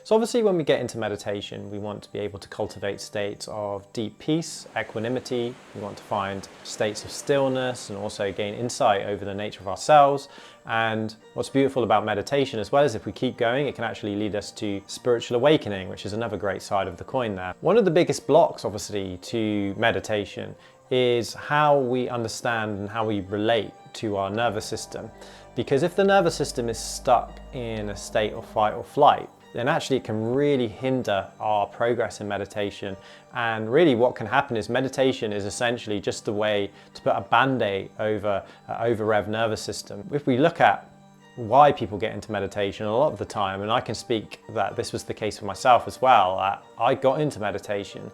So obviously when we get into meditation, we want to be able to cultivate states of deep peace, equanimity. We want to find states of stillness and also gain insight over the nature of ourselves. And what's beautiful about meditation as well is if we keep going, it can actually lead us to spiritual awakening, which is another great side of the coin there. One of the biggest blocks, obviously, to meditation is how we understand and how we relate to our nervous system. Because if the nervous system is stuck in a state of fight or flight, then actually it can really hinder our progress in meditation. And really what can happen is meditation is essentially just a way to put a band-aid over an over-rev nervous system. If we look at why people get into meditation a lot of the time, and I can speak that this was the case for myself as well. I got into meditation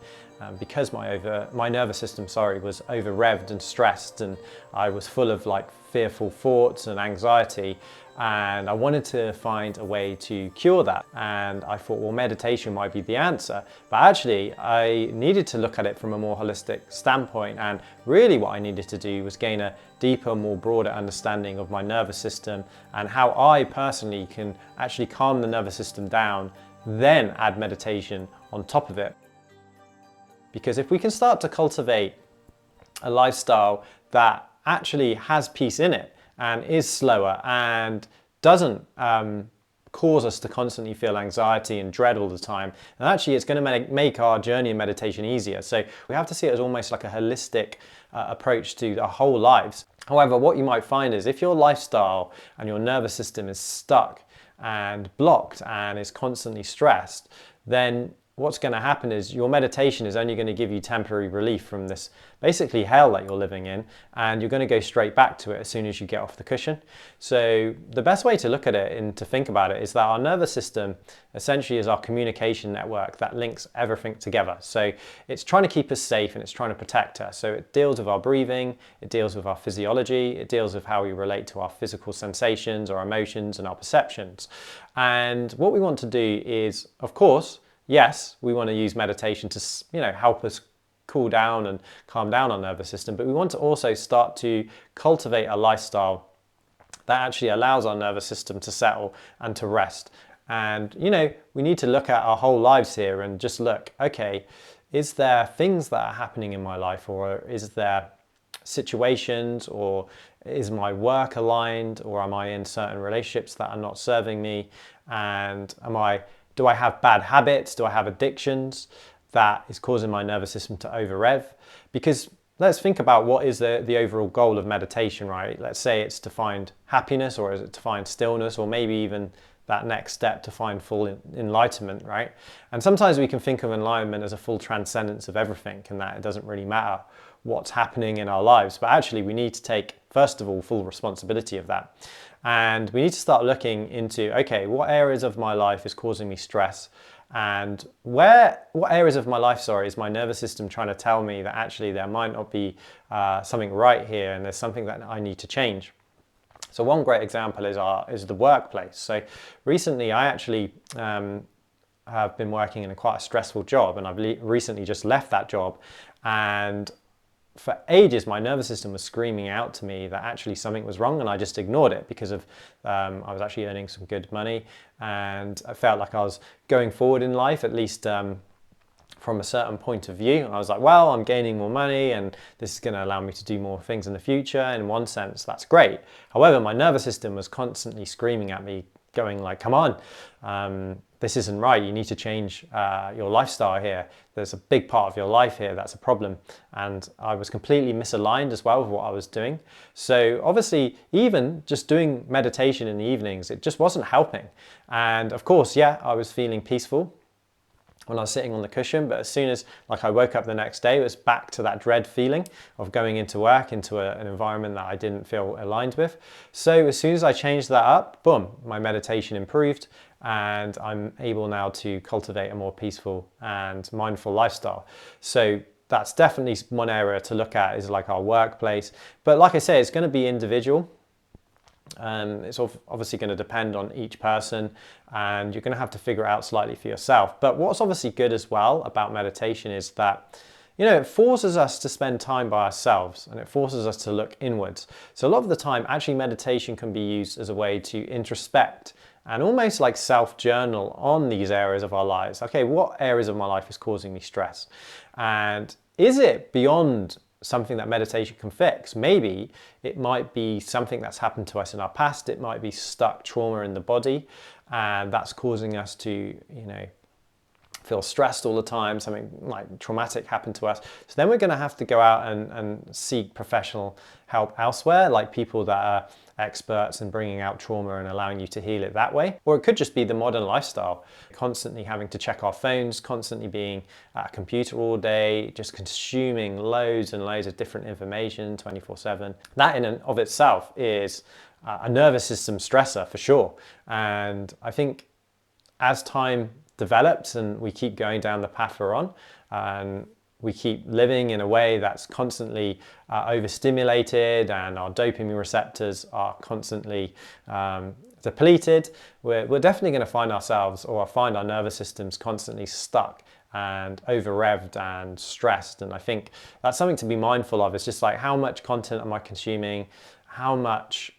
because my nervous system, was over-revved and stressed, and I was full of like fearful thoughts and anxiety, and I wanted to find a way to cure that. And I thought, well, meditation might be the answer, but actually I needed to look at it from a more holistic standpoint, and really what I needed to do was gain a deeper, more broader understanding of my nervous system and how I personally can actually calm the nervous system down, then add meditation on top of it. Because if we can start to cultivate a lifestyle that actually has peace in it and is slower and doesn't cause us to constantly feel anxiety and dread all the time, and actually it's going to make our journey in meditation easier. So we have to see it as almost like a holistic approach to our whole lives. However, what you might find is if your lifestyle and your nervous system is stuck and blocked and is constantly stressed, then what's going to happen is your meditation is only going to give you temporary relief from this basically hell that you're living in, and you're going to go straight back to it as soon as you get off the cushion. So the best way to look at it and to think about it is that our nervous system essentially is our communication network that links everything together. So it's trying to keep us safe and it's trying to protect us. So it deals with our breathing, it deals with our physiology, it deals with how we relate to our physical sensations, our emotions and our perceptions. And what we want to do is, of course, yes, we want to use meditation to, help us cool down and calm down our nervous system, but we want to also start to cultivate a lifestyle that actually allows our nervous system to settle and to rest. And, we need to look at our whole lives here and just look, okay, is there things that are happening in my life, or is there situations, or is my work aligned, or am I in certain relationships that are not serving me? And do I have bad habits? Do I have addictions that is causing my nervous system to over-rev? Because let's think about what is the overall goal of meditation, right? Let's say it's to find happiness, or is it to find stillness, or maybe even that next step to find full enlightenment, right? And sometimes we can think of enlightenment as a full transcendence of everything, and that it doesn't really matter what's happening in our lives. But actually we need to take, first of all, full responsibility of that. And we need to start looking into, okay, what areas of my life is causing me stress? And what areas of my life, is my nervous system trying to tell me that actually there might not be something right here, and there's something that I need to change. So one great example is the workplace. So recently I actually have been working in quite a stressful job, and I've recently just left that job, and for ages my nervous system was screaming out to me that actually something was wrong, and I just ignored it because of I was actually earning some good money, and I felt like I was going forward in life, at least from a certain point of view. And I was like, well, I'm gaining more money and this is going to allow me to do more things in the future. In one sense, that's great. However, my nervous system was constantly screaming at me, going like, come on, this isn't right. You need to change your lifestyle here. There's a big part of your life here that's a problem. And I was completely misaligned as well with what I was doing. So obviously, even just doing meditation in the evenings, it just wasn't helping. And of course, yeah, I was feeling peaceful when I was sitting on the cushion, but as soon as I woke up the next day, it was back to that dread feeling of going into work, into an environment that I didn't feel aligned with. So as soon as I changed that up, boom, my meditation improved, and I'm able now to cultivate a more peaceful and mindful lifestyle. So that's definitely one area to look at, is like our workplace. But like I say, it's going to be individual. It's obviously going to depend on each person, and you're going to have to figure it out slightly for yourself. But what's obviously good as well about meditation is that, it forces us to spend time by ourselves, and it forces us to look inwards. So a lot of the time, actually, meditation can be used as a way to introspect and almost like self-journal on these areas of our lives. Okay, what areas of my life is causing me stress? And is it beyond something that meditation can fix? Maybe it might be something that's happened to us in our past. It might be stuck trauma in the body, and that's causing us to, feel stressed all the time. Something like traumatic happened to us. So then we're going to have to go out and seek professional help elsewhere, like people that are experts in bringing out trauma and allowing you to heal it that way. Or it could just be the modern lifestyle, constantly having to check our phones, constantly being at a computer all day, just consuming loads and loads of different information 24/7. That in and of itself is a nervous system stressor for sure. And I think as time develops and we keep going down the path we're on, and we keep living in a way that's constantly overstimulated, and our dopamine receptors are constantly depleted, we're definitely going to find ourselves, or find our nervous systems constantly stuck and over-revved and stressed. And I think that's something to be mindful of. It's just like, how much content am I consuming? How much